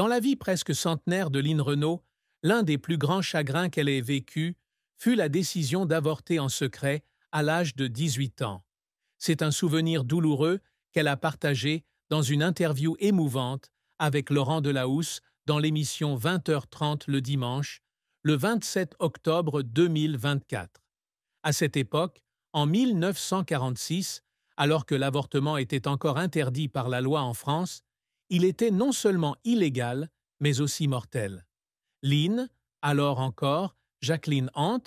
Dans la vie presque centenaire de Line Renaud, l'un des plus grands chagrins qu'elle ait vécu fut la décision d'avorter en secret à l'âge de 18 ans. C'est un souvenir douloureux qu'elle a partagé dans une interview émouvante avec Laurent Delahousse dans l'émission 20h30 le dimanche, le 27 octobre 2024. À cette époque, en 1946, alors que l'avortement était encore interdit par la loi en France, il était non seulement illégal, mais aussi mortel. Line, alors encore Jacqueline Hant,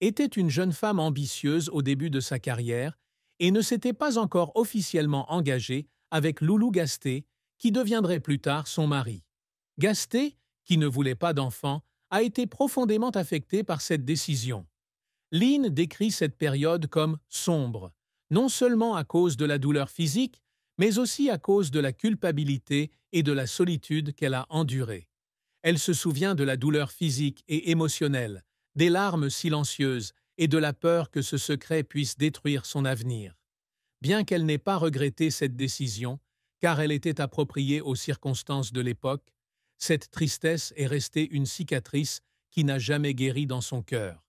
était une jeune femme ambitieuse au début de sa carrière et ne s'était pas encore officiellement engagée avec Loulou Gasté, qui deviendrait plus tard son mari. Gasté, qui ne voulait pas d'enfant, a été profondément affecté par cette décision. Line décrit cette période comme sombre, non seulement à cause de la douleur physique, mais aussi à cause de la culpabilité et de la solitude qu'elle a endurée. Elle se souvient de la douleur physique et émotionnelle, des larmes silencieuses et de la peur que ce secret puisse détruire son avenir. Bien qu'elle n'ait pas regretté cette décision, car elle était appropriée aux circonstances de l'époque, cette tristesse est restée une cicatrice qui n'a jamais guéri dans son cœur.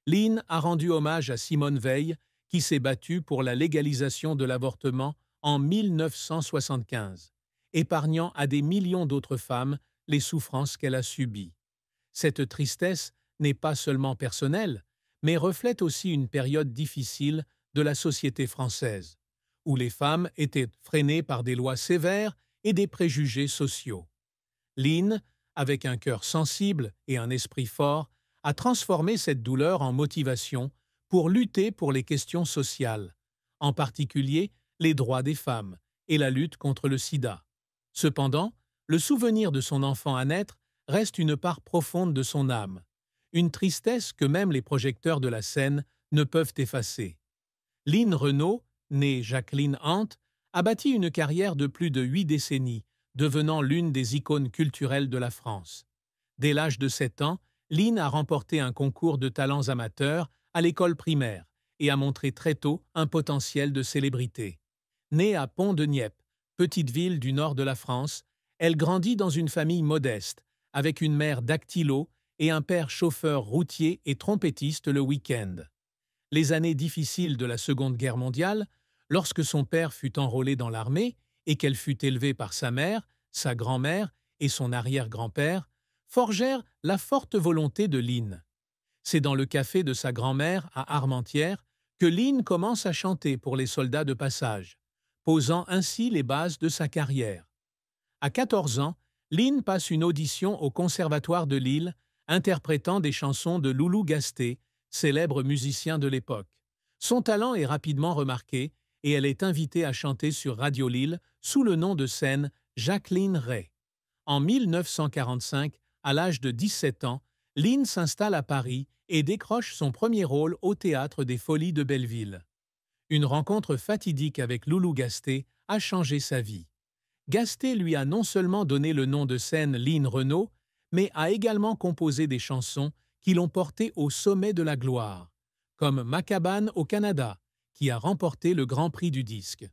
Line a rendu hommage à Simone Veil, qui s'est battue pour la légalisation de l'avortement en 1975, épargnant à des millions d'autres femmes les souffrances qu'elle a subies. Cette tristesse n'est pas seulement personnelle, mais reflète aussi une période difficile de la société française, où les femmes étaient freinées par des lois sévères et des préjugés sociaux. Line, avec un cœur sensible et un esprit fort, a transformé cette douleur en motivation pour lutter pour les questions sociales, en particulier les droits des femmes et la lutte contre le sida. Cependant, le souvenir de son enfant à naître reste une part profonde de son âme, une tristesse que même les projecteurs de la scène ne peuvent effacer. Line Renaud, née Jacqueline Hant, a bâti une carrière de plus de 8 décennies, devenant l'une des icônes culturelles de la France. Dès l'âge de 7 ans, Line a remporté un concours de talents amateurs à l'école primaire et a montré très tôt un potentiel de célébrité. Née à Pont-de-Nieppe, petite ville du nord de la France, elle grandit dans une famille modeste, avec une mère dactylo et un père chauffeur routier et trompettiste le week-end. Les années difficiles de la Seconde Guerre mondiale, lorsque son père fut enrôlé dans l'armée et qu'elle fut élevée par sa mère, sa grand-mère et son arrière-grand-père, forgèrent la forte volonté de Line. C'est dans le café de sa grand-mère à Armentières que Line commence à chanter pour les soldats de passage, posant ainsi les bases de sa carrière. À 14 ans, Line passe une audition au Conservatoire de Lille, interprétant des chansons de Loulou Gasté, célèbre musicien de l'époque. Son talent est rapidement remarqué et elle est invitée à chanter sur Radio Lille sous le nom de scène Jacqueline Ray. En 1945, à l'âge de 17 ans, Line s'installe à Paris et décroche son premier rôle au Théâtre des Folies de Belleville. Une rencontre fatidique avec Loulou Gasté a changé sa vie. Gasté lui a non seulement donné le nom de scène Line Renaud, mais a également composé des chansons qui l'ont porté au sommet de la gloire, comme Ma cabane au Canada, qui a remporté le Grand Prix du disque.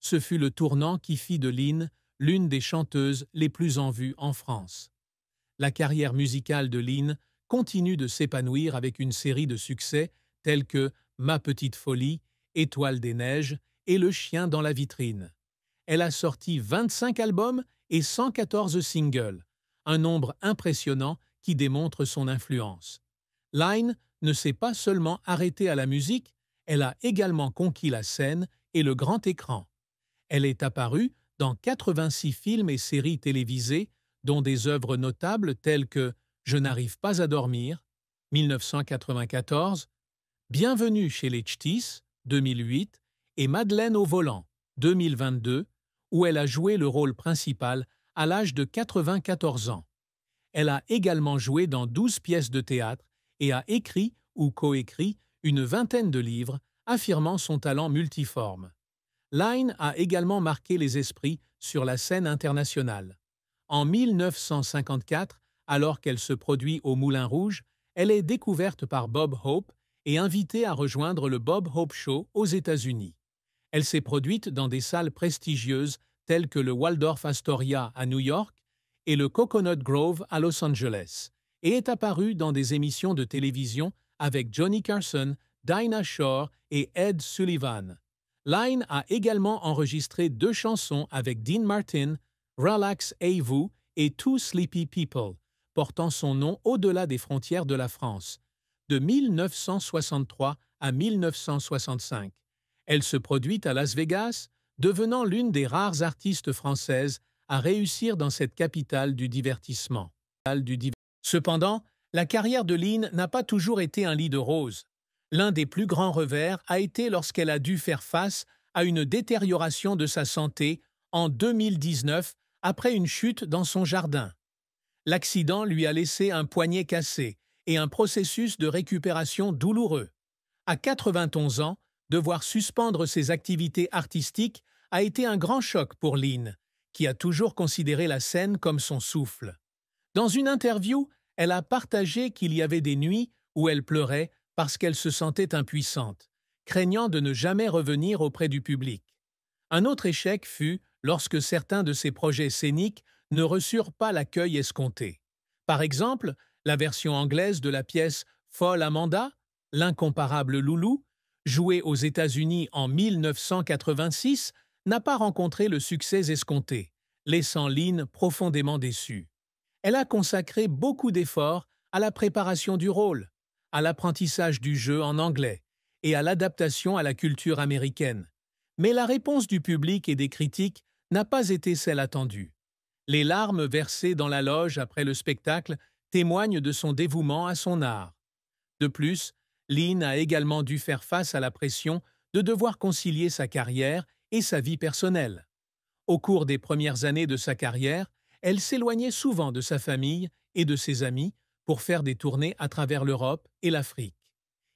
Ce fut le tournant qui fit de Line l'une des chanteuses les plus en vue en France. La carrière musicale de Line continue de s'épanouir avec une série de succès tels que Ma petite folie, Étoile des neiges et Le chien dans la vitrine. Elle a sorti 25 albums et 114 singles, un nombre impressionnant qui démontre son influence. Line ne s'est pas seulement arrêtée à la musique, elle a également conquis la scène et le grand écran. Elle est apparue dans 86 films et séries télévisées, dont des œuvres notables telles que Je n'arrive pas à dormir, 1994, Bienvenue chez les Ch'tis, 2008, et Madeleine au volant, 2022, où elle a joué le rôle principal à l'âge de 94 ans. Elle a également joué dans 12 pièces de théâtre et a écrit ou coécrit une vingtaine de livres, affirmant son talent multiforme. Line a également marqué les esprits sur la scène internationale. En 1954, alors qu'elle se produit au Moulin Rouge, elle est découverte par Bob Hope et invitée à rejoindre le Bob Hope Show aux États-Unis. Elle s'est produite dans des salles prestigieuses telles que le Waldorf Astoria à New York et le Coconut Grove à Los Angeles, et est apparue dans des émissions de télévision avec Johnny Carson, Dinah Shore et Ed Sullivan. Lynne a également enregistré 2 chansons avec Dean Martin, Relax Vous et Two Sleepy People, portant son nom au-delà des frontières de la France, de 1963 à 1965. Elle se produit à Las Vegas, devenant l'une des rares artistes françaises à réussir dans cette capitale du divertissement. Cependant, la carrière de Lynne n'a pas toujours été un lit de roses. L'un des plus grands revers a été lorsqu'elle a dû faire face à une détérioration de sa santé en 2019 après une chute dans son jardin. L'accident lui a laissé un poignet cassé et un processus de récupération douloureux. À 91 ans, devoir suspendre ses activités artistiques a été un grand choc pour Lynne, qui a toujours considéré la scène comme son souffle. Dans une interview, elle a partagé qu'il y avait des nuits où elle pleurait parce qu'elle se sentait impuissante, craignant de ne jamais revenir auprès du public. Un autre échec fut lorsque certains de ses projets scéniques ne reçurent pas l'accueil escompté. Par exemple, la version anglaise de la pièce Folle Amanda, l'incomparable Loulou, jouée aux États-Unis en 1986, n'a pas rencontré le succès escompté, laissant Lynne profondément déçue. Elle a consacré beaucoup d'efforts à la préparation du rôle, à l'apprentissage du jeu en anglais et à l'adaptation à la culture américaine. Mais la réponse du public et des critiques n'a pas été celle attendue. Les larmes versées dans la loge après le spectacle témoignent de son dévouement à son art. De plus, Lynne a également dû faire face à la pression de devoir concilier sa carrière et sa vie personnelle. Au cours des premières années de sa carrière, elle s'éloignait souvent de sa famille et de ses amis pour faire des tournées à travers l'Europe et l'Afrique.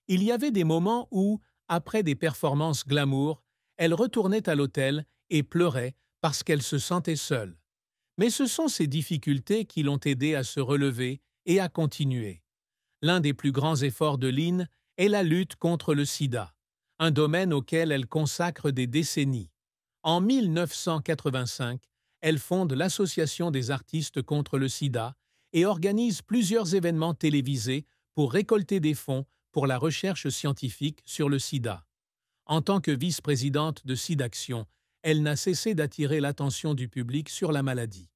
Il y avait des moments où, après des performances glamour, elle retournait à l'hôtel et pleurait parce qu'elle se sentait seule. Mais ce sont ces difficultés qui l'ont aidée à se relever et à continuer. L'un des plus grands efforts de Lynne est la lutte contre le sida, un domaine auquel elle consacre des décennies. En 1985, elle fonde l'Association des artistes contre le sida et organise plusieurs événements télévisés pour récolter des fonds pour la recherche scientifique sur le sida. En tant que vice-présidente de SIDAction, elle n'a cessé d'attirer l'attention du public sur la maladie.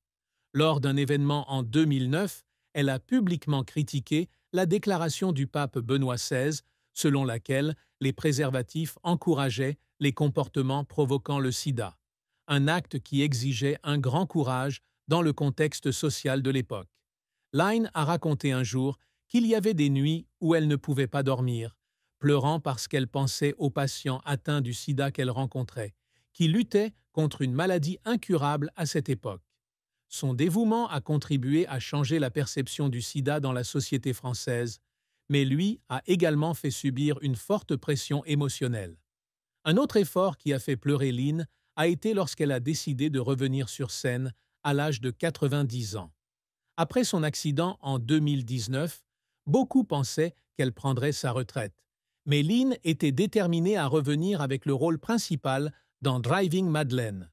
Lors d'un événement en 2009, elle a publiquement critiqué la déclaration du pape Benoît XVI, selon laquelle les préservatifs encourageaient les comportements provoquant le sida, un acte qui exigeait un grand courage dans le contexte social de l'époque. Lynne a raconté un jour qu'il y avait des nuits où elle ne pouvait pas dormir, pleurant parce qu'elle pensait aux patients atteints du sida qu'elle rencontrait, qui luttaient contre une maladie incurable à cette époque. Son dévouement a contribué à changer la perception du sida dans la société française, mais lui a également fait subir une forte pression émotionnelle. Un autre effort qui a fait pleurer Lynne a été lorsqu'elle a décidé de revenir sur scène à l'âge de 90 ans. Après son accident en 2019, beaucoup pensaient qu'elle prendrait sa retraite, mais Lynne était déterminée à revenir avec le rôle principal dans Driving Madeleine.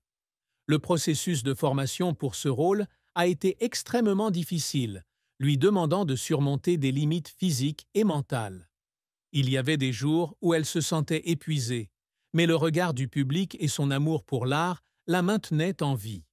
Le processus de formation pour ce rôle a été extrêmement difficile, lui demandant de surmonter des limites physiques et mentales. Il y avait des jours où elle se sentait épuisée, mais le regard du public et son amour pour l'art la maintenaient en vie.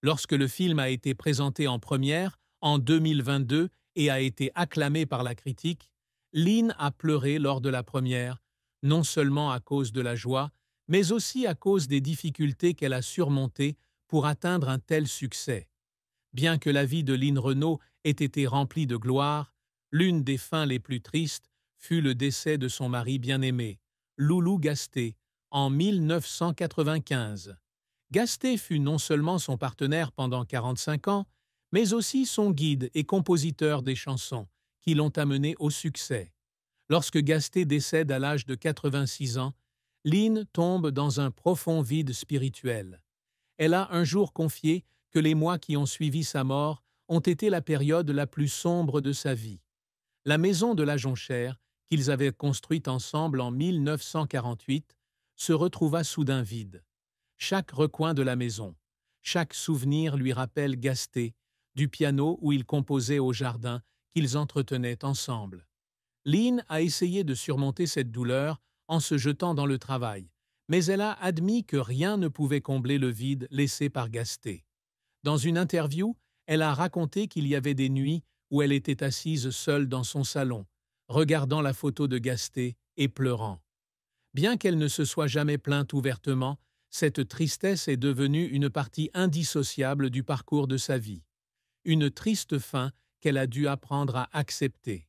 Lorsque le film a été présenté en première en 2022 et a été acclamé par la critique, Lynne a pleuré lors de la première, non seulement à cause de la joie, mais aussi à cause des difficultés qu'elle a surmontées pour atteindre un tel succès. Bien que la vie de Lynne Renaud ait été remplie de gloire, l'une des fins les plus tristes fut le décès de son mari bien-aimé, Loulou Gasté, en 1995. Gasté fut non seulement son partenaire pendant 45 ans, mais aussi son guide et compositeur des chansons qui l'ont amené au succès. Lorsque Gasté décède à l'âge de 86 ans, Lynne tombe dans un profond vide spirituel. Elle a un jour confié que les mois qui ont suivi sa mort ont été la période la plus sombre de sa vie. La maison de la Jonchère, qu'ils avaient construite ensemble en 1948, se retrouva soudain vide. Chaque recoin de la maison, chaque souvenir lui rappelle Gasté, du piano où ils composaient au jardin qu'ils entretenaient ensemble. Lynn a essayé de surmonter cette douleur en se jetant dans le travail, mais elle a admis que rien ne pouvait combler le vide laissé par Gasté. Dans une interview, elle a raconté qu'il y avait des nuits où elle était assise seule dans son salon, regardant la photo de Gasté et pleurant. Bien qu'elle ne se soit jamais plainte ouvertement, cette tristesse est devenue une partie indissociable du parcours de sa vie. Une triste fin qu'elle a dû apprendre à accepter.